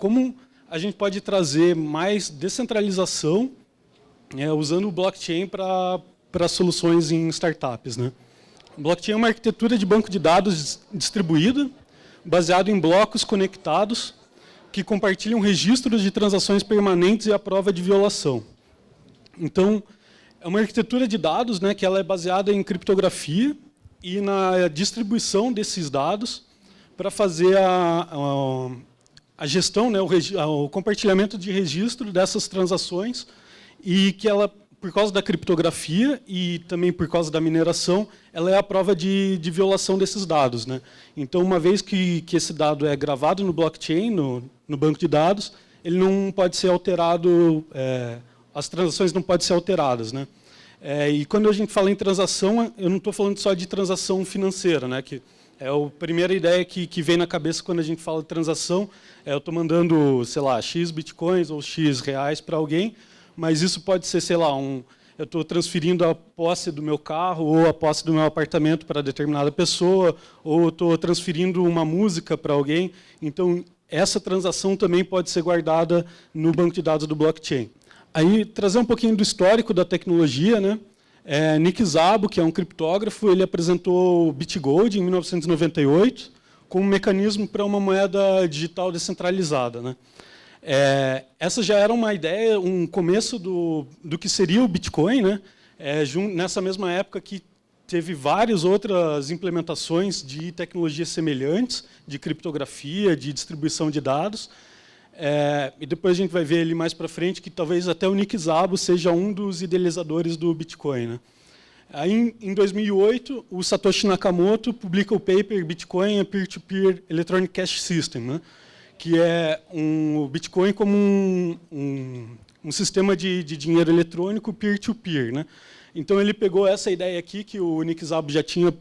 como a gente pode trazer mais descentralização usando o blockchain para soluções em startups, né? O blockchain é uma arquitetura de banco de dados distribuída, baseado em blocos conectados, que compartilham registros de transações permanentes e a prova de violação. Então, é uma arquitetura de dados, né, que ela é baseada em criptografia e na distribuição desses dados para fazer a gestão, né, o compartilhamento de registro dessas transações, e que ela, por causa da criptografia e também por causa da mineração, ela é a prova de violação desses dados, né? Então, uma vez que esse dado é gravado no blockchain, no banco de dados, ele não pode ser alterado, as transações não podem ser alteradas, né? E quando a gente fala em transação, eu não estou falando só de transação financeira, né? Que é a primeira ideia que vem na cabeça quando a gente fala de transação. Eu estou mandando, sei lá, X bitcoins ou X reais para alguém, mas isso pode ser, sei lá, eu estou transferindo a posse do meu carro ou a posse do meu apartamento para determinada pessoa, ou eu estou transferindo uma música para alguém. Então, essa transação também pode ser guardada no banco de dados do blockchain. Aí, trazer um pouquinho do histórico da tecnologia, né? Nick Szabo, que é um criptógrafo, ele apresentou o BitGold em 1998 como um mecanismo para uma moeda digital descentralizada, né? Essa já era uma ideia, um começo do que seria o Bitcoin, né? Nessa mesma época que teve várias outras implementações de tecnologias semelhantes, de criptografia, de distribuição de dados. E depois a gente vai ver ali mais para frente que talvez até o Nick Szabo seja um dos idealizadores do Bitcoin, né? Aí, em 2008, o Satoshi Nakamoto publica o paper Bitcoin a Peer-to-Peer Electronic Cash System, né? Que é o Bitcoin como um sistema de dinheiro eletrônico peer-to-peer, né? Então, ele pegou essa ideia aqui, que o Nick Szabo já tinha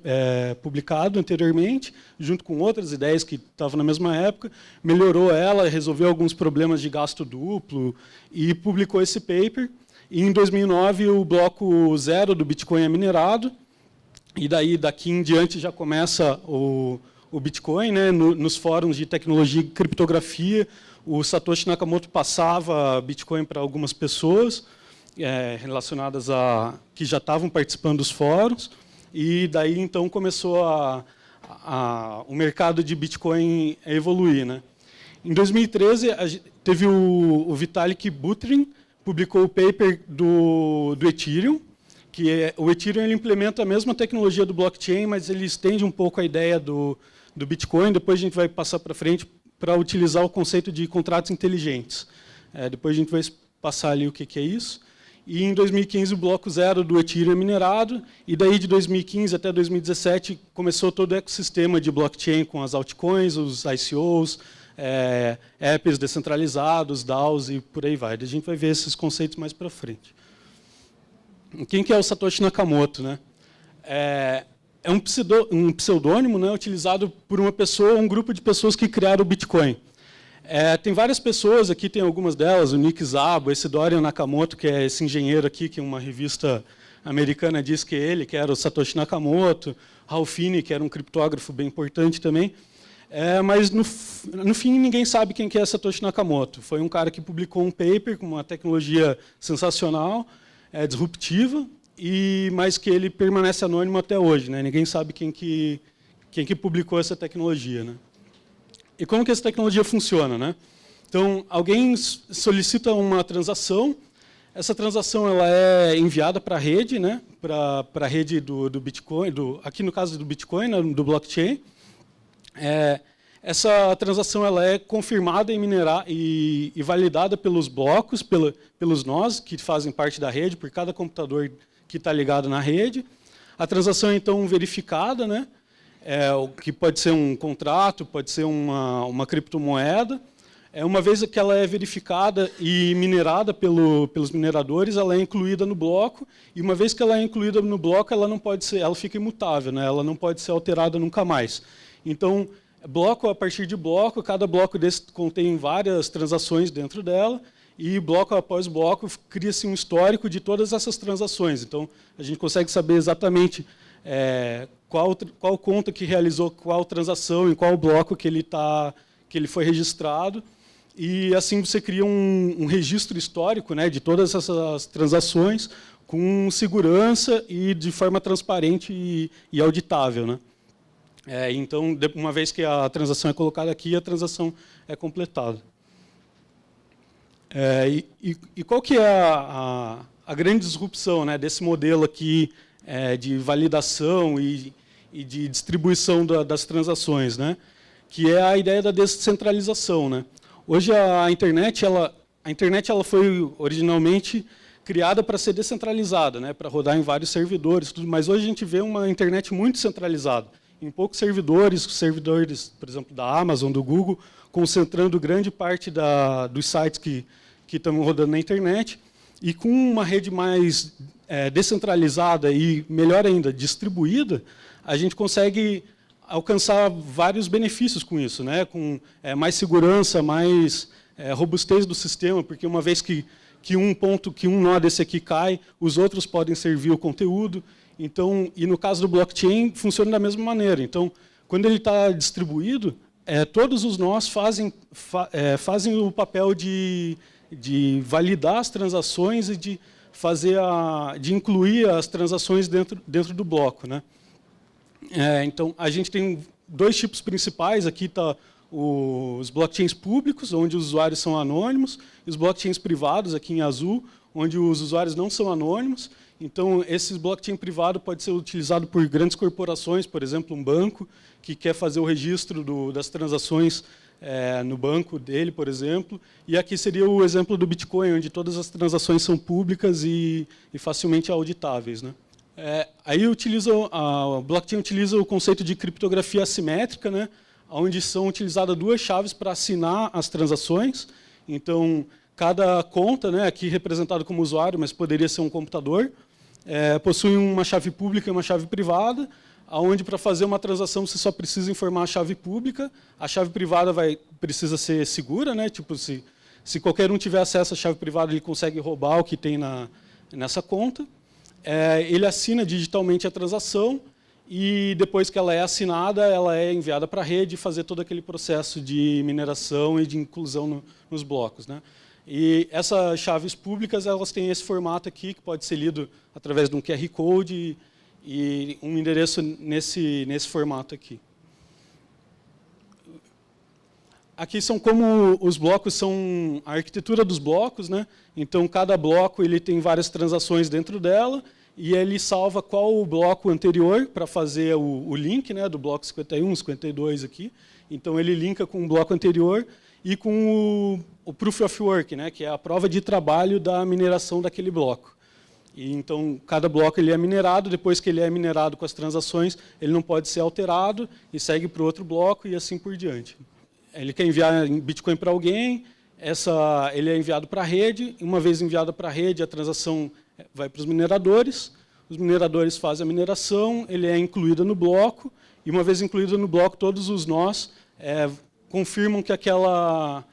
publicado anteriormente, junto com outras ideias que estavam na mesma época, melhorou ela, resolveu alguns problemas de gasto duplo e publicou esse paper. E, em 2009, o bloco 0 do Bitcoin é minerado, e daqui em diante já começa o Bitcoin, né? Nos fóruns de tecnologia e criptografia, o Satoshi Nakamoto passava Bitcoin para algumas pessoas relacionadas que já estavam participando dos fóruns, e daí então começou o mercado de Bitcoin a evoluir, né? Em 2013, teve o Vitalik Buterin, publicou o paper do Ethereum, que o Ethereum ele implementa a mesma tecnologia do blockchain, mas ele estende um pouco a ideia do Bitcoin. Depois a gente vai passar para frente para utilizar o conceito de contratos inteligentes. Depois a gente vai passar ali o que é isso. E em 2015 o bloco 0 do Ethereum é minerado, e daí de 2015 até 2017 começou todo o ecossistema de blockchain com as altcoins, os ICOs, apps descentralizados, DAOs e por aí vai. A gente vai ver esses conceitos mais para frente. Quem que é o Satoshi Nakamoto, né? É um pseudônimo, né, utilizado por uma pessoa ou um grupo de pessoas que criaram o Bitcoin. Tem várias pessoas aqui, tem algumas delas, o Nick Szabo, esse Dorian Nakamoto, que é esse engenheiro aqui, que uma revista americana diz que ele, que era o Satoshi Nakamoto, Ralph Finney, que era um criptógrafo bem importante também. Mas, no fim, ninguém sabe quem que é Satoshi Nakamoto. Foi um cara que publicou um paper com uma tecnologia sensacional, disruptiva, mas que ele permanece anônimo até hoje, né? Ninguém sabe quem que publicou essa tecnologia, né? E como que essa tecnologia funciona, né? Então, alguém solicita uma transação, essa transação ela é enviada para a rede, né? Para a rede do Bitcoin, aqui no caso do Bitcoin, né? Do blockchain. Essa transação ela é confirmada e validada pelos blocos, pelos nós que fazem parte da rede, por cada computador que está ligado na rede. A transação é, então, verificada, né? O que pode ser um contrato, pode ser uma criptomoeda. Uma vez que ela é verificada e minerada pelos mineradores, ela é incluída no bloco, e uma vez que ela é incluída no bloco, ela fica imutável, né? Ela não pode ser alterada nunca mais. Então, bloco a partir de bloco, cada bloco desse contém várias transações dentro dela, e bloco após bloco cria-se um histórico de todas essas transações. Então, a gente consegue saber exatamente qual conta que realizou qual transação, em qual bloco que ele foi registrado. e assim você cria um registro histórico, né, de todas essas transações com segurança e de forma transparente e auditável, né? Então, uma vez que a transação é colocada aqui, a transação é completada. E qual que é a grande disrupção, né, desse modelo aqui de validação e de distribuição das transações, né? Que é a ideia da descentralização, né? Hoje a internet ela foi originalmente criada para ser descentralizada, né, para rodar em vários servidores, tudo, mas hoje a gente vê uma internet muito centralizada, em poucos servidores, por exemplo, da Amazon, do Google, concentrando grande parte dos sites que estão rodando na internet, e com uma rede mais descentralizada e, melhor ainda, distribuída, a gente consegue alcançar vários benefícios com isso, né? Com mais segurança, mais robustez do sistema, porque uma vez que um nó desse aqui cai, os outros podem servir o conteúdo. Então, e no caso do blockchain, funciona da mesma maneira. Então, quando ele está distribuído, todos os nós fazem o papel de validar as transações e de incluir as transações dentro do bloco, né? Então, a gente tem dois tipos principais. Aqui está os blockchains públicos, onde os usuários são anônimos, e os blockchains privados, aqui em azul, onde os usuários não são anônimos. Então, esse blockchain privado pode ser utilizado por grandes corporações, por exemplo, um banco que quer fazer o registro das transações no banco dele, por exemplo. E aqui seria o exemplo do Bitcoin, onde todas as transações são públicas e facilmente auditáveis, né? Aí a blockchain utiliza o conceito de criptografia assimétrica, né, onde são utilizadas duas chaves para assinar as transações. Então, cada conta, né, aqui representado como usuário, mas poderia ser um computador, possui uma chave pública e uma chave privada, onde para fazer uma transação você só precisa informar a chave pública, a chave privada precisa ser segura, né, tipo, se qualquer um tiver acesso à chave privada, ele consegue roubar o que tem nessa conta. Ele assina digitalmente a transação e, depois que ela é assinada, ela é enviada para a rede e fazer todo aquele processo de mineração e de inclusão nos blocos, né? E essas chaves públicas, elas têm esse formato aqui, que pode ser lido através de um QR Code e um endereço nesse formato aqui. Aqui são como os blocos são a arquitetura dos blocos, né? Então, cada bloco ele tem várias transações dentro dela e ele salva qual o bloco anterior para fazer o link, né, do bloco 51, 52 aqui. Então, ele linka com o bloco anterior e com o Proof of Work, né, que é a prova de trabalho da mineração daquele bloco. E, então, cada bloco ele é minerado, depois que ele é minerado com as transações, ele não pode ser alterado e segue para o outro bloco e assim por diante. Ele quer enviar Bitcoin para alguém, ele é enviado para a rede, uma vez enviado para a rede, a transação vai para os mineradores fazem a mineração, ele é incluído no bloco, e uma vez incluído no bloco, todos os nós confirmam que aquela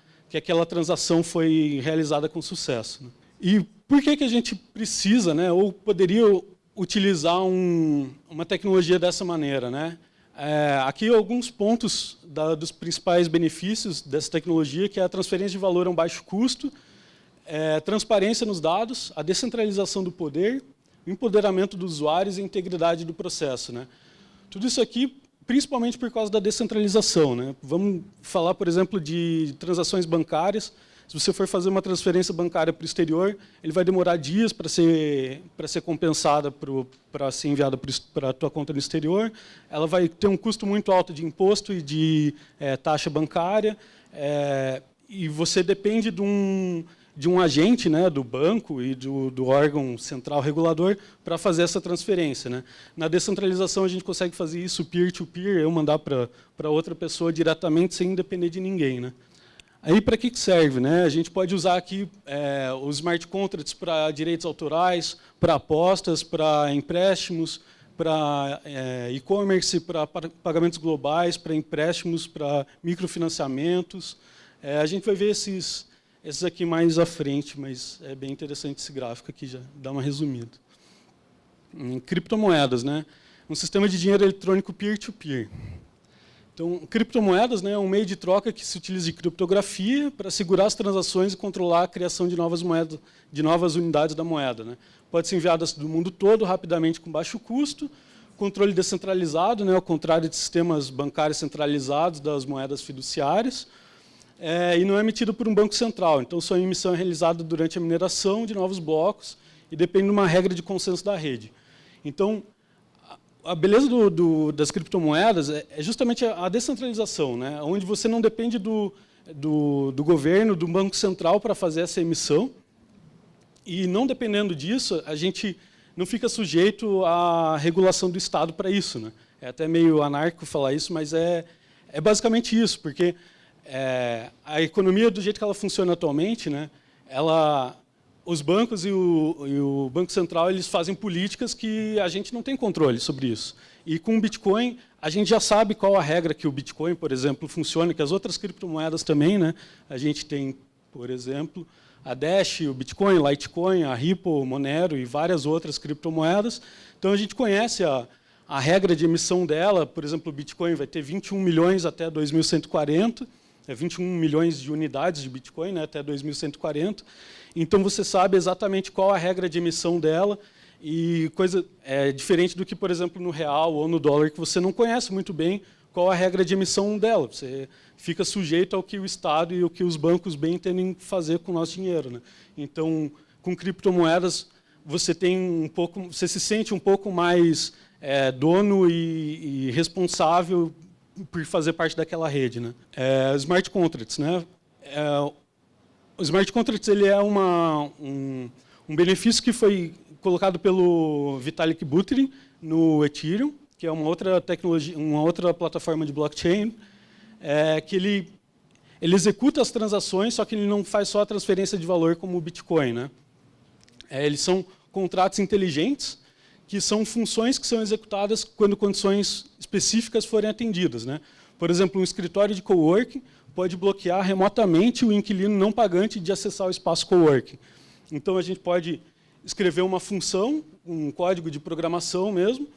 transação foi realizada com sucesso, né? E por que a gente precisa, né, ou poderia utilizar uma tecnologia dessa maneira, né? Aqui alguns pontos dos principais benefícios dessa tecnologia, que é a transferência de valor a um baixo custo, transparência nos dados, a descentralização do poder, o empoderamento dos usuários e a integridade do processo, né? Tudo isso aqui, principalmente por causa da descentralização, né? Vamos falar, por exemplo, de transações bancárias. Se você for fazer uma transferência bancária para o exterior, ele vai demorar dias para ser compensada, para ser enviada para a tua conta no exterior. Ela vai ter um custo muito alto de imposto e de taxa bancária. E você depende de um agente, né, do banco e do órgão central regulador para fazer essa transferência, né? Na descentralização, a gente consegue fazer isso peer-to-peer, eu mandar para outra pessoa diretamente, sem depender de ninguém, né? Aí, para que serve, né? A gente pode usar aqui os smart contracts para direitos autorais, para apostas, para empréstimos, para e-commerce, para pagamentos globais, para empréstimos, para microfinanciamentos. A gente vai ver esses aqui mais à frente, mas é bem interessante esse gráfico aqui, já dá uma resumida. Em criptomoedas, né? Um sistema de dinheiro eletrônico peer-to-peer. Então, criptomoedas, né, é um meio de troca que se utiliza de criptografia para segurar as transações e controlar a criação de novas moedas, de novas unidades da moeda, né. Pode ser enviadas do mundo todo rapidamente com baixo custo, controle descentralizado, né, ao contrário de sistemas bancários centralizados das moedas fiduciárias, e não é emitido por um banco central. Então, sua emissão é realizada durante a mineração de novos blocos e depende de uma regra de consenso da rede. Então, a beleza das criptomoedas é justamente a descentralização, né? Onde você não depende do governo, do Banco Central para fazer essa emissão. E não dependendo disso, a gente não fica sujeito à regulação do Estado para isso, né? É até meio anárquico falar isso, mas é basicamente isso, porque a economia, do jeito que ela funciona atualmente, né, os bancos e o Banco Central, eles fazem políticas que a gente não tem controle sobre isso. E com o Bitcoin, a gente já sabe qual a regra que o Bitcoin, por exemplo, funciona, que as outras criptomoedas também, né? A gente tem, por exemplo, a Dash, o Bitcoin, Litecoin, a Ripple, Monero e várias outras criptomoedas. Então, a gente conhece a regra de emissão dela. Por exemplo, o Bitcoin vai ter 21 milhões até 2140, 21 milhões de unidades de Bitcoin, né, até 2140. Então, você sabe exatamente qual a regra de emissão dela, e coisa diferente do que, por exemplo, no real ou no dólar, que você não conhece muito bem qual a regra de emissão dela. Você fica sujeito ao que o Estado e o que os bancos bem entendem fazer com o nosso dinheiro, né? Então, com criptomoedas, você se sente um pouco mais dono e responsável por fazer parte daquela rede, né? Smart contracts, né? O smart contracts, ele é um benefício que foi colocado pelo Vitalik Buterin no Ethereum, que é uma outra tecnologia, uma outra plataforma de blockchain, que ele executa as transações, só que ele não faz só a transferência de valor como o Bitcoin, né? Eles são contratos inteligentes, que são funções que são executadas quando condições específicas forem atendidas, né? Por exemplo, um escritório de coworking pode bloquear remotamente o inquilino não pagante de acessar o espaço coworking. Então, a gente pode escrever uma função, um código de programação mesmo,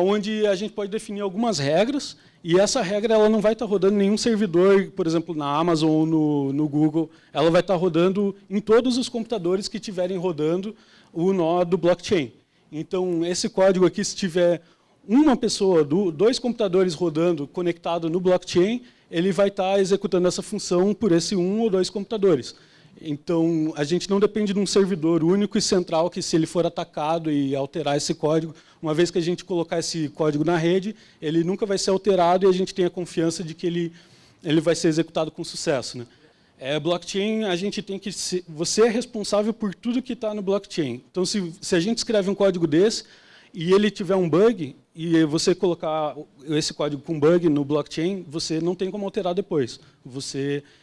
onde a gente pode definir algumas regras, e essa regra ela não vai estar rodando em nenhum servidor, por exemplo, na Amazon ou no Google, ela vai estar rodando em todos os computadores que estiverem rodando o nó do blockchain. Então, esse código aqui, se tiver uma pessoa, dois computadores rodando conectado no blockchain, ele vai estar executando essa função por esse um ou dois computadores. Então, a gente não depende de um servidor único e central que, se ele for atacado e alterar esse código, uma vez que a gente colocar esse código na rede, ele nunca vai ser alterado e a gente tem a confiança de que ele vai ser executado com sucesso, né? Blockchain, a gente tem que você é responsável por tudo que está no blockchain. Então, se a gente escreve um código desse e ele tiver um bug, e você colocar esse código com bug no blockchain, você não tem como alterar depois.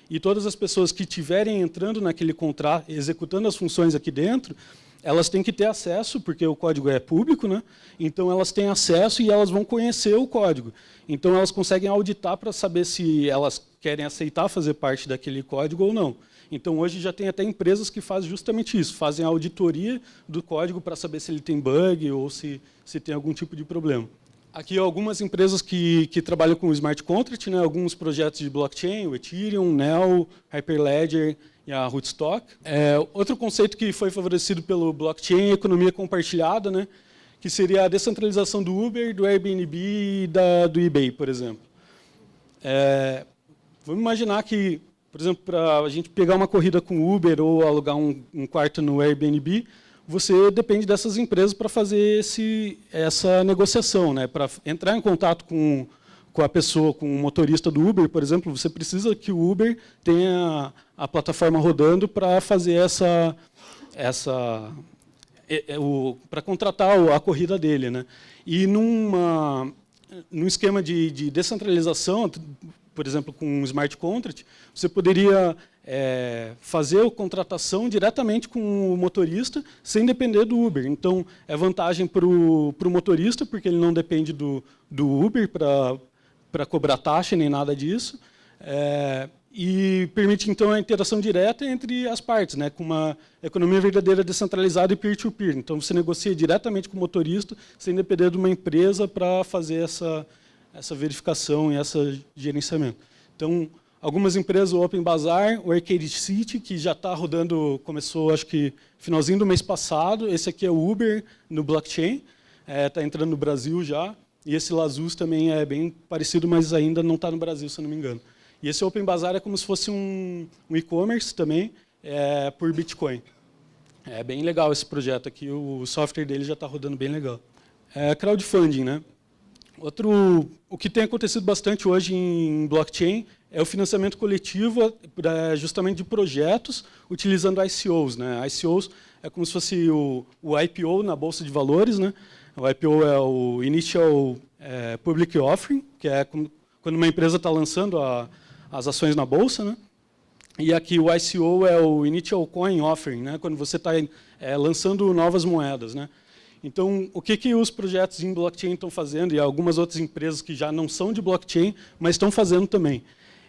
E todas as pessoas que estiverem entrando naquele contrato, executando as funções aqui dentro, elas têm que ter acesso, porque o código é público, né? Então, elas têm acesso e elas vão conhecer o código. Então, elas conseguem auditar para saber se elas querem aceitar fazer parte daquele código ou não. Então, hoje já tem até empresas que fazem justamente isso, fazem a auditoria do código para saber se ele tem bug ou se tem algum tipo de problema. Aqui, algumas empresas que trabalham com o smart contract, né, alguns projetos de blockchain, o Ethereum, Neo, Hyperledger e a Rootstock. Outro conceito que foi favorecido pelo blockchain é a economia compartilhada, né, que seria a descentralização do Uber, do Airbnb e do eBay, por exemplo. Vamos imaginar que, por exemplo, para a gente pegar uma corrida com o Uber ou alugar um quarto no Airbnb, você depende dessas empresas para fazer essa negociação, né? Para entrar em contato com a pessoa, com o motorista do Uber, por exemplo, você precisa que o Uber tenha a plataforma rodando para fazer para contratar a corrida dele, né? E num esquema de descentralização, por exemplo, com um smart contract, você poderia fazer a contratação diretamente com o motorista, sem depender do Uber. Então, é vantagem para o motorista, porque ele não depende do Uber para cobrar taxa, nem nada disso. E permite, então, a interação direta entre as partes, né, com uma economia verdadeira descentralizada e peer-to-peer. Então, você negocia diretamente com o motorista, sem depender de uma empresa para fazer essa verificação e esse gerenciamento. Então, algumas empresas, o OpenBazaar, o Arcade City, que já está rodando, começou, acho que, finalzinho do mês passado. Esse aqui é o Uber no blockchain, está entrando no Brasil já. E esse Lazus também é bem parecido, mas ainda não está no Brasil, se eu não me engano. E esse OpenBazaar é como se fosse um e-commerce também, por Bitcoin. É bem legal esse projeto aqui, o software dele já está rodando bem legal. Crowdfunding, né? O que tem acontecido bastante hoje em blockchain é o financiamento coletivo justamente de projetos utilizando ICOs, né? ICOs é como se fosse o IPO na Bolsa de Valores, né? O IPO é o Initial Public Offering, que é quando uma empresa está lançando as ações na Bolsa, né? E aqui o ICO é o Initial Coin Offering, né? Quando você está lançando novas moedas, né? Então, o que os projetos em blockchain estão fazendo, e algumas outras empresas que já não são de blockchain, mas estão fazendo também?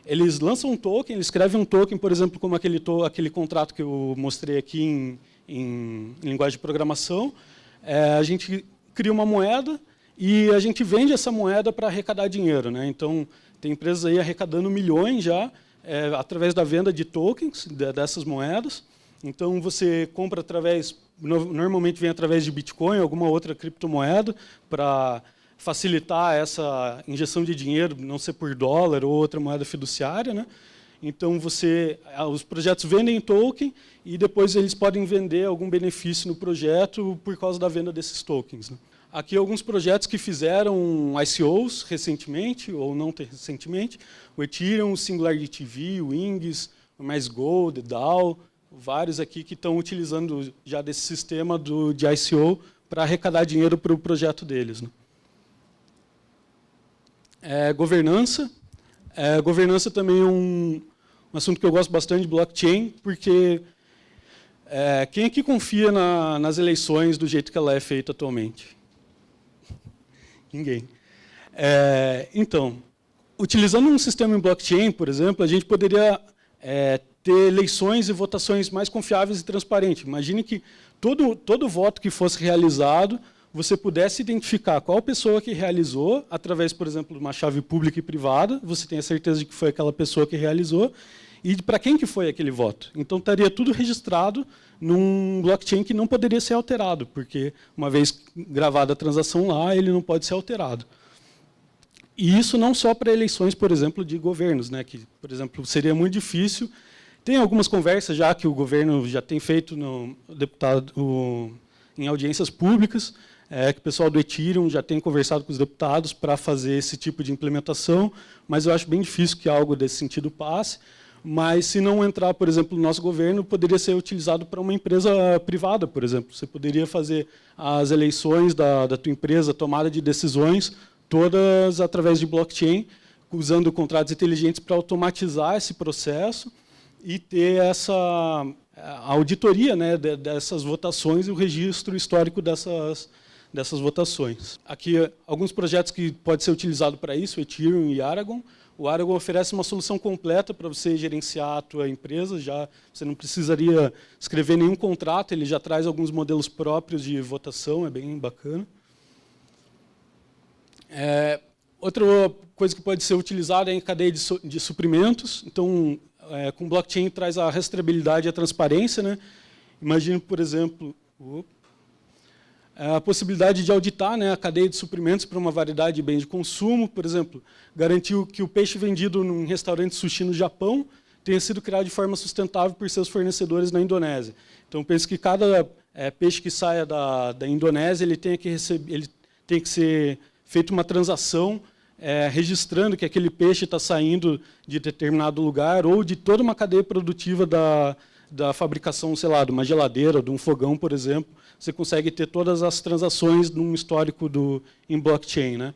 Eles lançam um token, eles escrevem um token, por exemplo, como aquele contrato que eu mostrei aqui em linguagem de programação. A gente cria uma moeda e a gente vende essa moeda para arrecadar dinheiro, né? Então, tem empresas aí arrecadando milhões já, através da venda de tokens dessas moedas. Então, você compra normalmente vem através de Bitcoin, alguma outra criptomoeda, para facilitar essa injeção de dinheiro, não ser por dólar ou outra moeda fiduciária, né? Então, os projetos vendem token e depois eles podem vender algum benefício no projeto por causa da venda desses tokens, né? Aqui alguns projetos que fizeram ICOs recentemente, ou não recentemente, o Ethereum, o Singularity TV, o Wings, o MaisGo, o DAO, vários aqui que estão utilizando já desse sistema de ICO para arrecadar dinheiro para o projeto deles, né? Governança. Governança também é um assunto que eu gosto bastante de blockchain, porque quem aqui confia nas eleições do jeito que ela é feita atualmente? Ninguém. Então, utilizando um sistema em blockchain, por exemplo, a gente poderia ter eleições e votações mais confiáveis e transparentes. Imagine que todo voto que fosse realizado, você pudesse identificar qual pessoa que realizou, através, por exemplo, de uma chave pública e privada, você tem a certeza de que foi aquela pessoa que realizou, e para quem que foi aquele voto. Então, estaria tudo registrado num blockchain que não poderia ser alterado, porque, uma vez gravada a transação lá, ele não pode ser alterado. E isso não só para eleições, por exemplo, de governos, né, que, por exemplo, seria muito difícil. Tem algumas conversas já que o governo já tem feito em audiências públicas, que o pessoal do Ethereum já tem conversado com os deputados para fazer esse tipo de implementação, mas eu acho bem difícil que algo desse sentido passe. Mas, se não entrar, por exemplo, no nosso governo, poderia ser utilizado para uma empresa privada, por exemplo. Você poderia fazer as eleições da tua empresa, tomada de decisões, todas através de blockchain, usando contratos inteligentes para automatizar esse processo e ter a auditoria, né, dessas votações e o registro histórico dessas votações. Aqui, alguns projetos que podem ser utilizados para isso, Ethereum e Aragon. O Aragon oferece uma solução completa para você gerenciar a tua empresa, você não precisaria escrever nenhum contrato, ele já traz alguns modelos próprios de votação, é bem bacana. Outra coisa que pode ser utilizada é em cadeia de suprimentos. Então, com blockchain traz a rastreabilidade e a transparência, né? Imagine, por exemplo, a possibilidade de auditar, né, a cadeia de suprimentos para uma variedade de bens de consumo, por exemplo, garantiu que o peixe vendido num restaurante sushi no Japão tenha sido criado de forma sustentável por seus fornecedores na Indonésia. Então, penso que cada peixe que saia da Indonésia, ele tem que ser feita uma transação registrando que aquele peixe está saindo de determinado lugar ou de toda uma cadeia produtiva da fabricação, sei lá, de uma geladeira, de um fogão, por exemplo. Você consegue ter todas as transações num histórico em blockchain, né?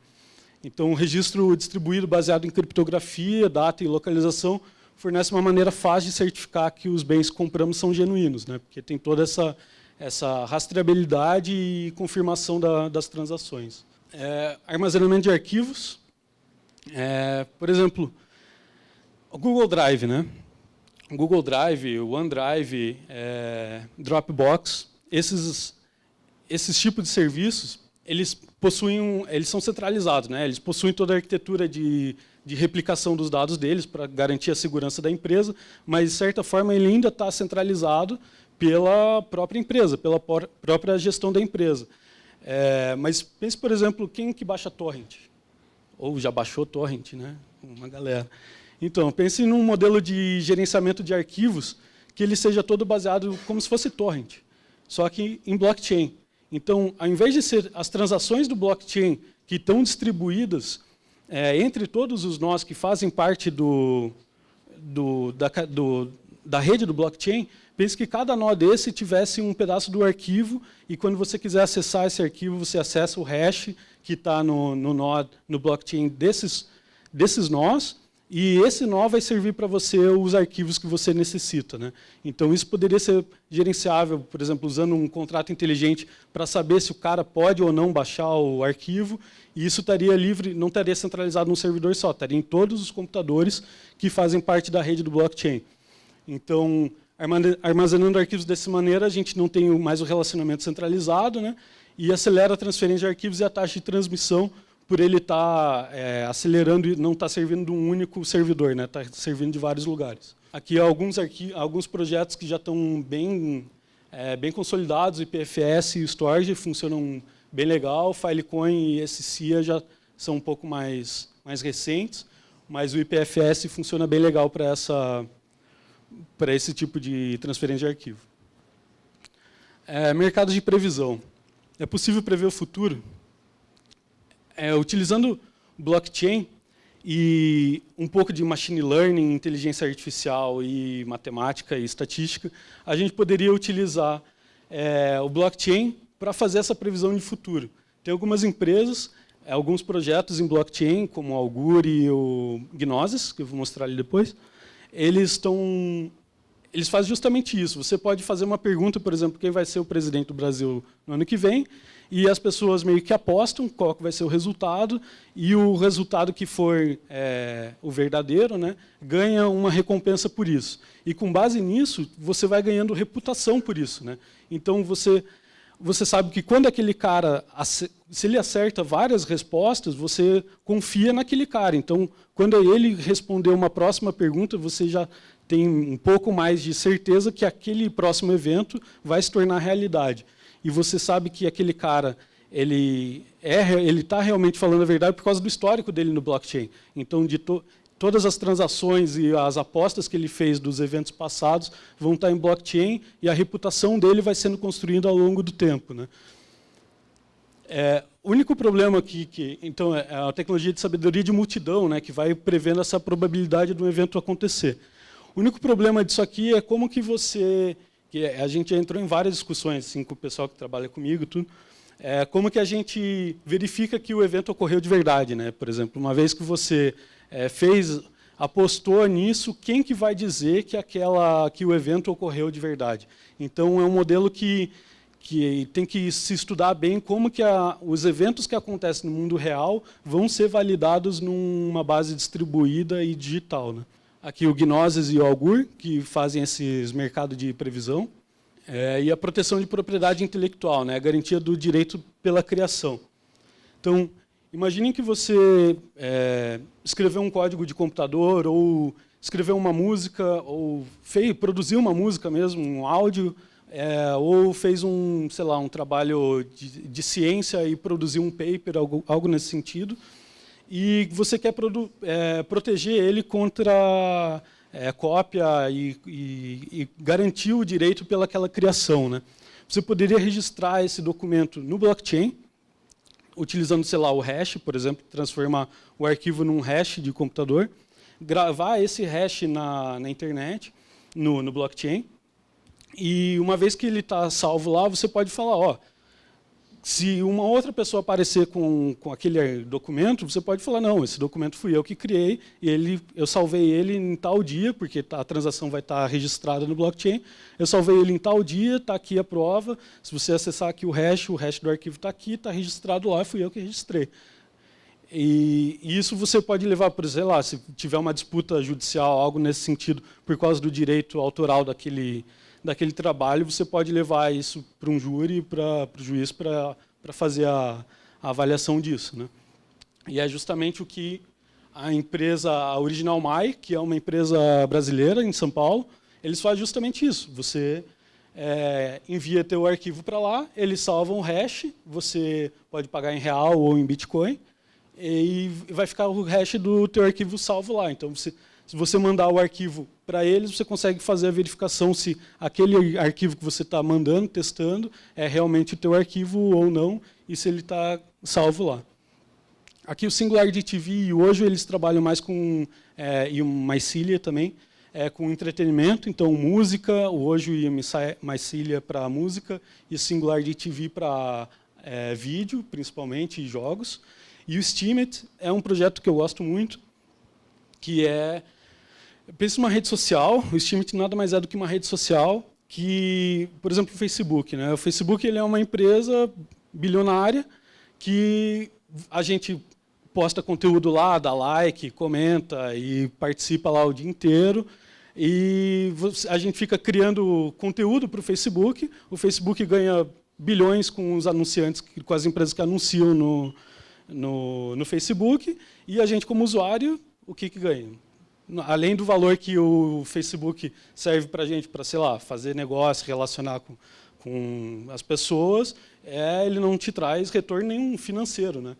Então, o registro distribuído baseado em criptografia, data e localização fornece uma maneira fácil de certificar que os bens que compramos são genuínos, né? Porque tem toda essa rastreabilidade e confirmação das transações. Armazenamento de arquivos. Por exemplo, o Google Drive, né? O Google Drive, o OneDrive, Dropbox, esses tipos de serviços, eles são centralizados, né? Eles possuem toda a arquitetura de replicação dos dados deles para garantir a segurança da empresa, mas, de certa forma, ele ainda está centralizado pela própria empresa, pela própria gestão da empresa. Mas pense, por exemplo, quem que baixa torrent? Ou já baixou torrent, né? Uma galera. Então, pense num modelo de gerenciamento de arquivos que ele seja todo baseado como se fosse torrent, só que em blockchain. Então, ao invés de ser as transações do blockchain que estão distribuídas entre todos os nós que fazem parte da rede do blockchain, pense que cada nó desse tivesse um pedaço do arquivo e quando você quiser acessar esse arquivo, você acessa o hash que está no blockchain desses nós, e esse nó vai servir para você os arquivos que você necessita, né? Então, isso poderia ser gerenciável, por exemplo, usando um contrato inteligente para saber se o cara pode ou não baixar o arquivo, e isso estaria livre, não estaria centralizado num servidor só, estaria em todos os computadores que fazem parte da rede do blockchain. Então, armazenando arquivos dessa maneira, a gente não tem mais o relacionamento centralizado, né? E acelera a transferência de arquivos e a taxa de transmissão, por ele estar acelerando e não estar servindo de um único servidor, né? Está servindo de vários lugares. Aqui alguns projetos que já estão bem consolidados, IPFS e Storage funcionam bem legal, Filecoin e SCIA já são um pouco mais recentes, mas o IPFS funciona bem legal para esse tipo de transferência de arquivo. Mercado de previsão. É possível prever o futuro? Utilizando blockchain e um pouco de machine learning, inteligência artificial e matemática e estatística, a gente poderia utilizar o blockchain para fazer essa previsão de futuro. Tem algumas empresas, alguns projetos em blockchain, como o Augur e o Gnosis, que eu vou mostrar ali depois, eles fazem justamente isso. Você pode fazer uma pergunta, por exemplo, quem vai ser o presidente do Brasil no ano que vem, e as pessoas meio que apostam qual que vai ser o resultado, e o resultado que for o verdadeiro, né, ganha uma recompensa por isso. E com base nisso, você vai ganhando reputação por isso, né? Então, você sabe que quando aquele cara, se ele acerta várias respostas, você confia naquele cara. Então, quando ele responder uma próxima pergunta, você já tem um pouco mais de certeza que aquele próximo evento vai se tornar realidade. E você sabe que aquele cara ele está realmente falando a verdade por causa do histórico dele no blockchain. Então, todas as transações e as apostas que ele fez dos eventos passados vão estar em blockchain e a reputação dele vai sendo construída ao longo do tempo, né? O único problema aqui, então, é a tecnologia de sabedoria de multidão, né, que vai prevendo essa probabilidade do evento acontecer. O único problema disso aqui é como que a gente já entrou em várias discussões assim, com o pessoal que trabalha comigo, tudo. Como que a gente verifica que o evento ocorreu de verdade, né? Por exemplo, uma vez que você apostou nisso, quem que vai dizer que o evento ocorreu de verdade? Então, é um modelo que tem que se estudar bem como que os eventos que acontecem no mundo real vão ser validados numa base distribuída e digital, né? Aqui o Gnosis e o Augur, que fazem esses mercados de previsão. E a proteção de propriedade intelectual, né? A garantia do direito pela criação. Então, imaginem que você escreveu um código de computador, ou escreveu uma música, ou produziu uma música mesmo, um áudio, ou fez um trabalho de ciência e produziu um paper, algo nesse sentido, e você quer proteger ele contra cópia e garantir o direito pelaquela criação, né? Você poderia registrar esse documento no blockchain, utilizando, o hash, por exemplo, transformar o arquivo num hash de computador, gravar esse hash na internet, no blockchain, e uma vez que ele está salvo lá, você pode falar, se uma outra pessoa aparecer com aquele documento, você pode falar, não, esse documento fui eu que criei, e eu salvei ele em tal dia, porque a transação vai estar registrada no blockchain, eu salvei ele em tal dia, está aqui a prova, se você acessar aqui o hash do arquivo está aqui, está registrado lá, fui eu que registrei. E isso você pode levar, por exemplo, se tiver uma disputa judicial, algo nesse sentido, por causa do direito autoral daquele trabalho, você pode levar isso para um júri, para o juiz, para fazer a avaliação disso, né? E é justamente o que a empresa, a Original My, que é uma empresa brasileira em São Paulo, eles fazem justamente isso. Você envia teu arquivo para lá, eles salvam o hash, você pode pagar em real ou em Bitcoin, e vai ficar o hash do teu arquivo salvo lá. Então, se você mandar o arquivo para eles, você consegue fazer a verificação se aquele arquivo que você está mandando, testando, é realmente o teu arquivo ou não, e se ele está salvo lá. Aqui o Singularity TV e o Ojo, eles trabalham mais com, e o Mycelia também, com entretenimento, então música, o Ojo e o Mycelia para música, e o Singularity TV para vídeo, principalmente, e jogos. E o Steemit é um projeto que eu gosto muito, que pensa numa rede social, o Steemit nada mais é do que uma rede social que, por exemplo, o Facebook, né? O Facebook ele é uma empresa bilionária que a gente posta conteúdo lá, dá like, comenta e participa lá o dia inteiro. E a gente fica criando conteúdo para o Facebook ganha bilhões com os anunciantes, com as empresas que anunciam no Facebook, e a gente, como usuário, o que ganha? Além do valor que o Facebook serve para a gente, para, sei lá, fazer negócio, relacionar com as pessoas, ele não te traz retorno nenhum financeiro, né?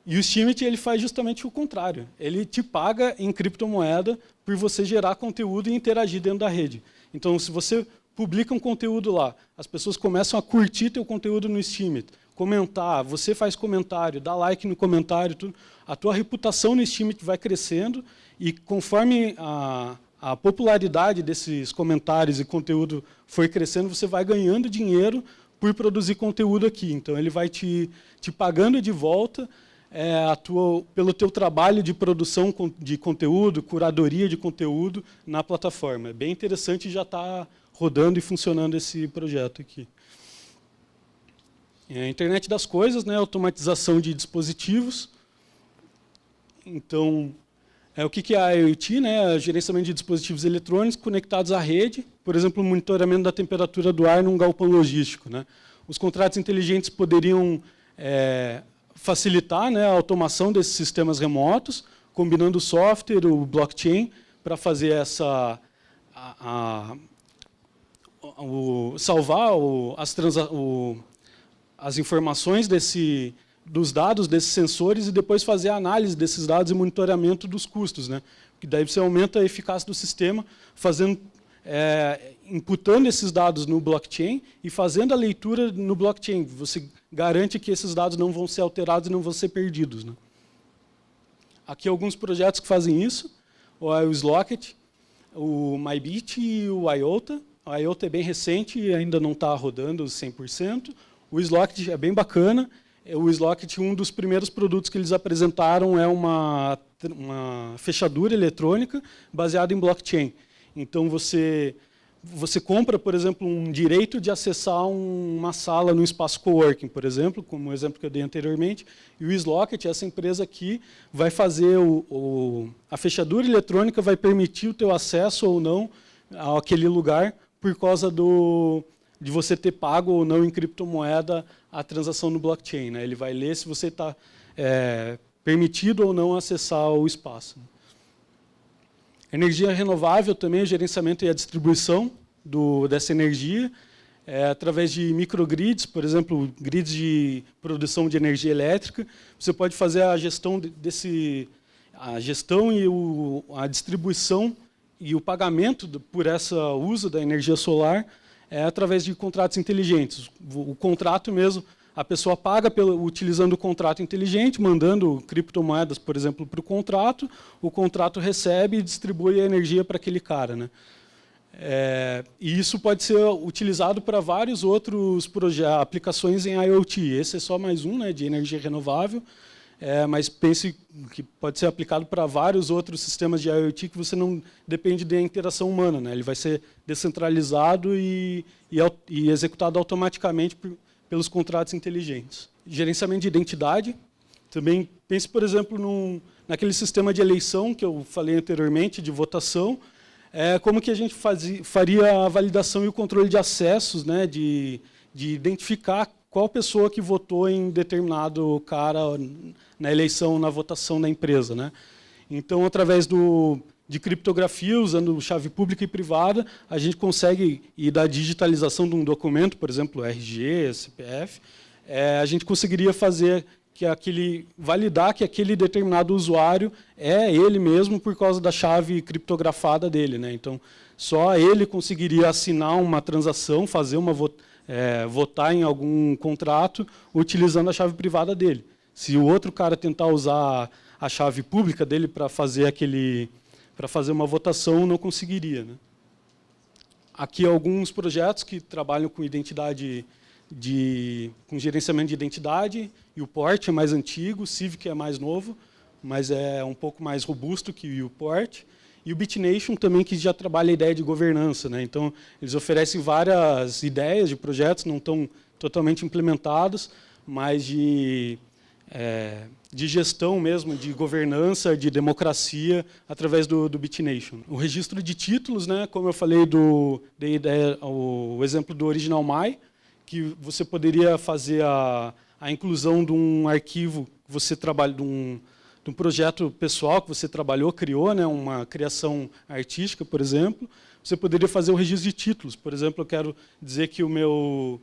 E o Steemit ele faz justamente o contrário. Ele te paga em criptomoeda por você gerar conteúdo e interagir dentro da rede. Então, se você publica um conteúdo lá, as pessoas começam a curtir teu conteúdo no Steemit, comentar, você faz comentário, dá like no comentário, tudo, a tua reputação no Steemit vai crescendo e conforme a popularidade desses comentários e conteúdo for crescendo, você vai ganhando dinheiro por produzir conteúdo aqui. Então, ele vai te pagando de volta pelo teu trabalho de produção de conteúdo, curadoria de conteúdo na plataforma. É bem interessante e já está rodando e funcionando esse projeto aqui. A internet das coisas, né, automatização de dispositivos. Então, o que é a IoT? Né? Gerenciamento de dispositivos eletrônicos conectados à rede, por exemplo, o monitoramento da temperatura do ar num galpão logístico. Né? Os contratos inteligentes poderiam facilitar, né, a automação desses sistemas remotos, combinando o software, o blockchain, para fazer salvar as informações dos dados desses sensores e depois fazer a análise desses dados e monitoramento dos custos, né? Que daí você aumenta a eficácia do sistema, imputando esses dados no blockchain e fazendo a leitura no blockchain. Você garante que esses dados não vão ser alterados e não vão ser perdidos, né? Aqui alguns projetos que fazem isso, o Slocket, o MyBit e o IOTA. O IOTA é bem recente e ainda não está rodando 100%. O Slocket é bem bacana. O Slocket, um dos primeiros produtos que eles apresentaram é uma fechadura eletrônica baseada em blockchain. Então, você compra, por exemplo, um direito de acessar uma sala no espaço coworking, por exemplo, como o exemplo que eu dei anteriormente, e o Slocket, essa empresa aqui, vai fazer a fechadura eletrônica, vai permitir o teu acesso ou não àquele lugar por causa de você ter pago ou não em criptomoeda a transação no blockchain, né? Ele vai ler se você está permitido ou não acessar o espaço. Energia renovável também, o gerenciamento e a distribuição dessa energia, através de microgrids, por exemplo, grids de produção de energia elétrica. Você pode fazer a gestão e a distribuição e o pagamento por esse uso da energia solar através de contratos inteligentes. O contrato mesmo, a pessoa paga utilizando o contrato inteligente, mandando criptomoedas, por exemplo, para o contrato recebe e distribui a energia para aquele cara, né? E isso pode ser utilizado para vários outros aplicações em IoT. Esse é só mais um, né, de energia renovável, mas pense que pode ser aplicado para vários outros sistemas de IoT que você não depende da interação humana, né? Ele vai ser descentralizado e executado automaticamente pelos contratos inteligentes. Gerenciamento de identidade. Também pense, por exemplo, naquele sistema de eleição que eu falei anteriormente, de votação, como que a gente faria a validação e o controle de acessos, né, de identificar qual pessoa que votou em determinado cara na eleição, na votação da empresa, né? Então, através de criptografia, usando chave pública e privada, a gente consegue, e da digitalização de um documento, por exemplo, RG, CPF, a gente conseguiria fazer validar que aquele determinado usuário é ele mesmo por causa da chave criptografada dele, né? Então, só ele conseguiria assinar uma transação, fazer votar em algum contrato utilizando a chave privada dele. Se o outro cara tentar usar a chave pública dele para fazer uma votação, não conseguiria, né? Aqui alguns projetos que trabalham com identidade com gerenciamento de identidade, e o Port é mais antigo, o Civic é mais novo, mas é um pouco mais robusto que o Port. E o BitNation também, que já trabalha a ideia de governança, né? Então, eles oferecem várias ideias de projetos, não estão totalmente implementados, mas de gestão mesmo, de governança, de democracia, através do BitNation. O registro de títulos, né? Como eu falei, o exemplo do Original My, que você poderia fazer a inclusão de um arquivo que você trabalha, de um projeto pessoal que você trabalhou, criou, né, uma criação artística, por exemplo. Você poderia fazer o registro de títulos. Por exemplo, eu quero dizer que o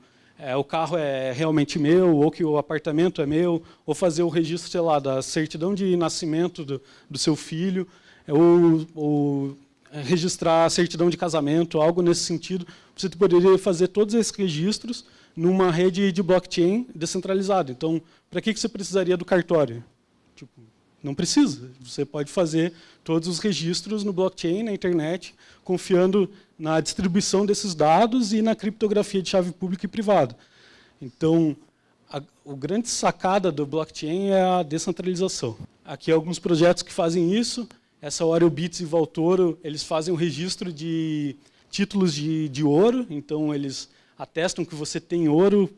carro é realmente meu, ou que o apartamento é meu, ou fazer o registro, sei lá, da certidão de nascimento do seu filho, ou registrar a certidão de casamento, algo nesse sentido. Você poderia fazer todos esses registros numa rede de blockchain descentralizada. Então, para que você precisaria do cartório? Tipo, não precisa. Você pode fazer todos os registros no blockchain, na internet, confiando na distribuição desses dados e na criptografia de chave pública e privada. Então, a grande sacada do blockchain é a descentralização. Aqui alguns projetos que fazem isso. Essa OreoBits e Valtoro, eles fazem o registro de títulos de ouro. Então, eles atestam que você tem ouro,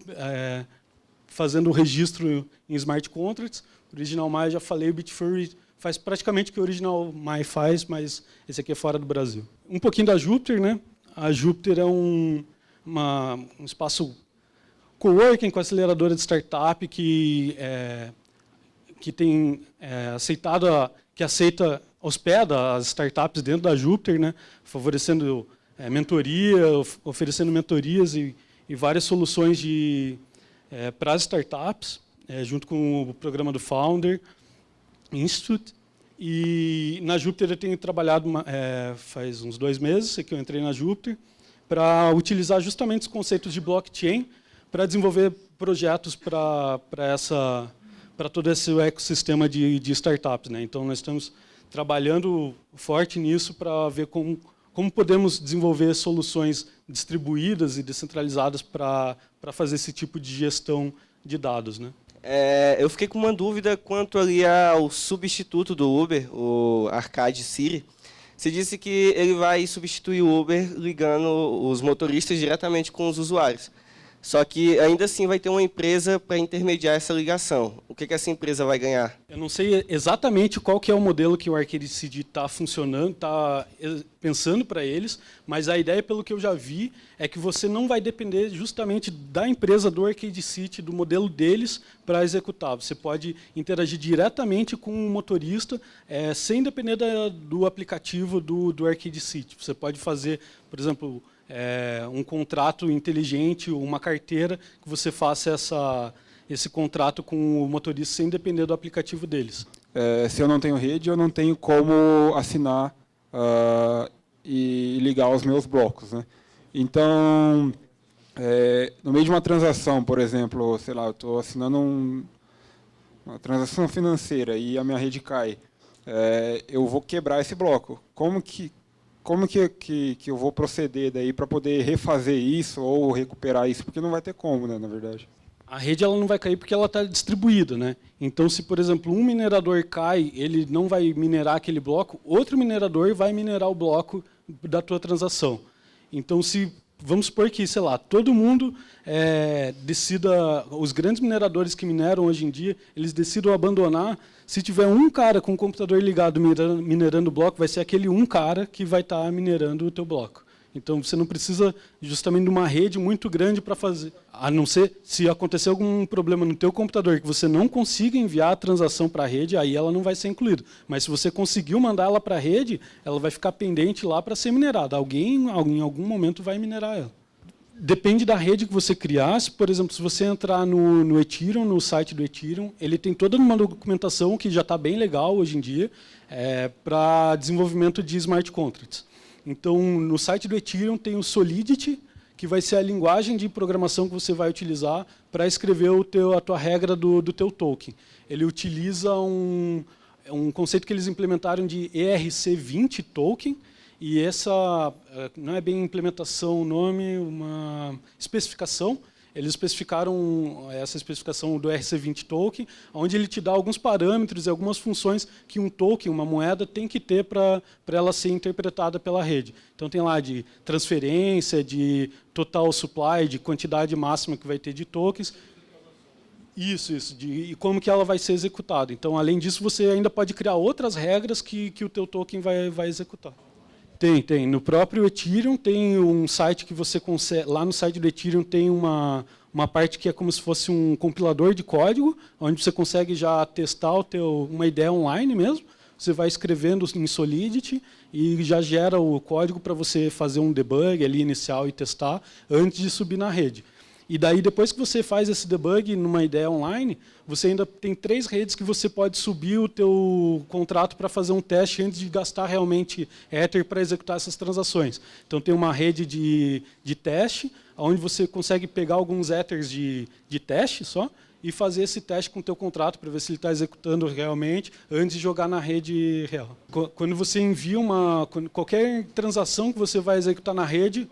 fazendo o registro em smart contracts. O Original My, já falei, o Bitfury faz praticamente o que o Original My faz, mas esse aqui é fora do Brasil. Um pouquinho da Jupyter, né? A Jupyter é um espaço coworking com aceleradora de startup que tem hospeda as startups dentro da Jupyter, né? Favorecendo oferecendo mentorias e várias soluções para as startups, junto com o programa do Founder Institute. E na Jupyter eu tenho trabalhado faz uns 2 meses que eu entrei na Jupyter, para utilizar justamente os conceitos de blockchain para desenvolver projetos para todo esse ecossistema de startups, né? Então, nós estamos trabalhando forte nisso para ver como podemos desenvolver soluções distribuídas e descentralizadas para fazer esse tipo de gestão de dados, né? Eu fiquei com uma dúvida quanto ali ao substituto do Uber, o Arcade Siri. Você disse que ele vai substituir o Uber ligando os motoristas diretamente com os usuários. Só que, ainda assim, vai ter uma empresa para intermediar essa ligação. O que essa empresa vai ganhar? Eu não sei exatamente qual que é o modelo que o Arcade City está funcionando, está pensando para eles, mas a ideia, pelo que eu já vi, é que você não vai depender justamente da empresa do Arcade City, do modelo deles, para executar. Você pode interagir diretamente com o motorista, sem depender do aplicativo do Arcade City. Você pode fazer, por exemplo, um contrato inteligente, uma carteira, que você faça esse contrato com o motorista sem depender do aplicativo deles. Se eu não tenho rede, eu não tenho como assinar e ligar os meus blocos, né? Então, no meio de uma transação, por exemplo, sei lá, eu estou assinando uma transação financeira e a minha rede cai, eu vou quebrar esse bloco. Como que eu vou proceder daí para poder refazer isso ou recuperar isso? Porque não vai ter como, né, na verdade. A rede ela não vai cair porque ela está distribuída, né? Então, se, por exemplo, um minerador cai, ele não vai minerar aquele bloco, outro minerador vai minerar o bloco da tua transação. Então, vamos supor que, sei lá, todo mundo decida, os grandes mineradores que mineram hoje em dia, eles decidam abandonar. Se tiver um cara com o computador ligado minerando o bloco, vai ser aquele um cara que vai estar minerando o teu bloco. Então, você não precisa justamente de uma rede muito grande para fazer. A não ser se acontecer algum problema no teu computador que você não consiga enviar a transação para a rede, aí ela não vai ser incluída. Mas se você conseguiu mandar ela para a rede, ela vai ficar pendente lá para ser minerada. Alguém, em algum momento, vai minerar ela. Depende da rede que você criar. Por exemplo, se você entrar no Ethereum, no site do Ethereum, ele tem toda uma documentação que já está bem legal hoje em dia para desenvolvimento de smart contracts. Então, no site do Ethereum tem o Solidity, que vai ser a linguagem de programação que você vai utilizar para escrever a tua regra do teu token. Ele utiliza um conceito que eles implementaram de ERC20 token, e essa não é bem implementação o nome, uma especificação. Eles especificaram essa especificação do ERC20 token, onde ele te dá alguns parâmetros e algumas funções que um token, uma moeda, tem que ter para ela ser interpretada pela rede. Então tem lá de transferência, de total supply, de quantidade máxima que vai ter de tokens. Isso, e como que ela vai ser executada. Então, além disso, você ainda pode criar outras regras que o teu token vai executar. Tem. No próprio Ethereum tem um site que você consegue... Lá no site do Ethereum tem uma parte que é como se fosse um compilador de código, onde você consegue já testar uma ideia online mesmo. Você vai escrevendo em Solidity e já gera o código para você fazer um debug ali inicial e testar antes de subir na rede. E daí, depois que você faz esse debug numa ideia online, você ainda tem 3 redes que você pode subir o teu contrato para fazer um teste antes de gastar realmente Ether para executar essas transações. Então, tem uma rede de teste, onde você consegue pegar alguns Ethers de teste só e fazer esse teste com o teu contrato para ver se ele está executando realmente antes de jogar na rede real. Quando você envia qualquer transação que você vai executar na rede,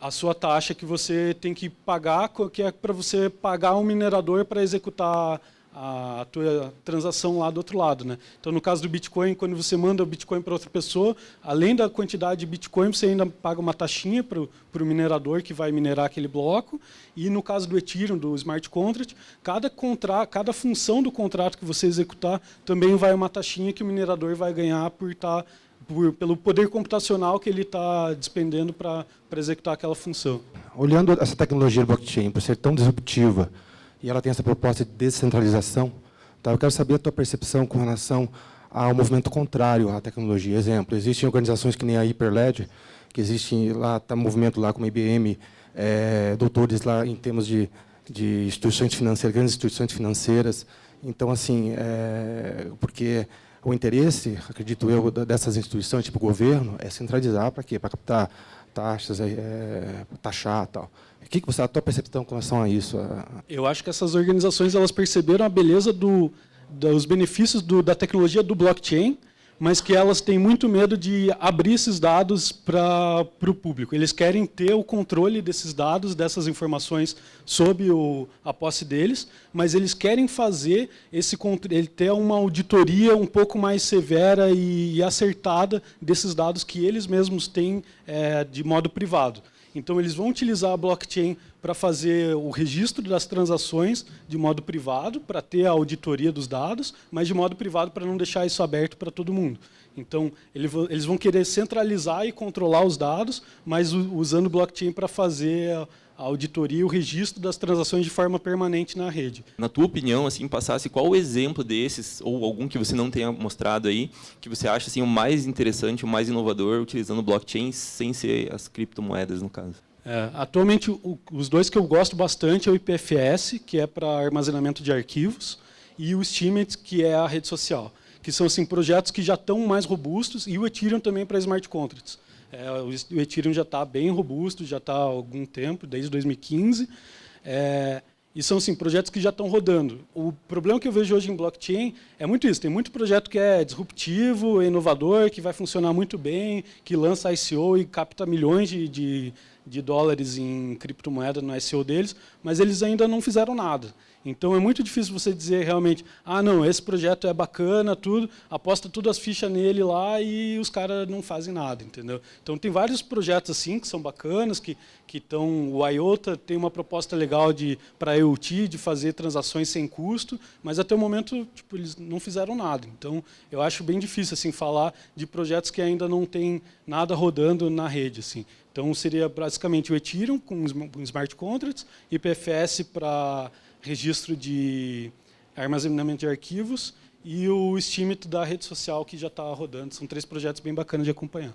a sua taxa que você tem que pagar, que é para você pagar um minerador para executar a tua transação lá do outro lado, né? Então, no caso do Bitcoin, quando você manda o Bitcoin para outra pessoa, além da quantidade de Bitcoin, você ainda paga uma taxinha para o minerador que vai minerar aquele bloco. E no caso do Ethereum, do Smart Contract, cada função do contrato que você executar também vai uma taxinha que o minerador vai ganhar pelo poder computacional que ele está despendendo para executar aquela função. Olhando essa tecnologia blockchain, por ser tão disruptiva, e ela tem essa proposta de descentralização, tá? Eu quero saber a tua percepção com relação ao movimento contrário à tecnologia. Exemplo, existem organizações que nem a Hyperledger, que existe lá, está movimento lá como a IBM, doutores lá em termos de instituições financeiras, grandes instituições financeiras. Então, assim, porque o interesse, acredito eu, dessas instituições, tipo o governo, é centralizar para quê? Para captar taxas, taxar e tal. O que você, a tua percepção com relação a isso? Eu acho que essas organizações elas perceberam a beleza dos benefícios da tecnologia do blockchain, mas que elas têm muito medo de abrir esses dados para o público. Eles querem ter o controle desses dados, dessas informações, sob a posse deles, mas eles querem fazer ter uma auditoria um pouco mais severa e acertada desses dados que eles mesmos têm de modo privado. Então, eles vão utilizar a blockchain para fazer o registro das transações de modo privado, para ter a auditoria dos dados, mas de modo privado para não deixar isso aberto para todo mundo. Então, eles vão querer centralizar e controlar os dados, mas usando blockchain para fazer a auditoria e o registro das transações de forma permanente na rede. Na tua opinião, assim, passasse qual o exemplo desses, ou algum que você não tenha mostrado aí, que você acha assim, o mais interessante, o mais inovador, utilizando blockchain sem ser as criptomoedas, no caso? Atualmente, os dois que eu gosto bastante é o IPFS, que é para armazenamento de arquivos, e o Steemit, que é a rede social, que são assim, projetos que já estão mais robustos, e o Ethereum também para smart contracts. O Ethereum já está bem robusto, já está há algum tempo, desde 2015. E são assim, projetos que já estão rodando. O problema que eu vejo hoje em blockchain é muito isso. Tem muito projeto que é disruptivo, inovador, que vai funcionar muito bem, que lança ICO e capta milhões de dólares em criptomoeda no ICO deles, mas eles ainda não fizeram nada. Então é muito difícil você dizer realmente, ah, não, esse projeto é bacana, tudo, aposta todas as fichas nele lá e os caras não fazem nada, entendeu? Então tem vários projetos assim que são bacanas, que estão, o IOTA tem uma proposta legal para a IoT de fazer transações sem custo, mas até o momento tipo, eles não fizeram nada. Então eu acho bem difícil assim falar de projetos que ainda não tem nada rodando na rede assim. Então seria basicamente o Ethereum com smart contracts, IPFS para registro de armazenamento de arquivos e o Steemit da rede social que já está rodando. São 3 projetos bem bacanas de acompanhar.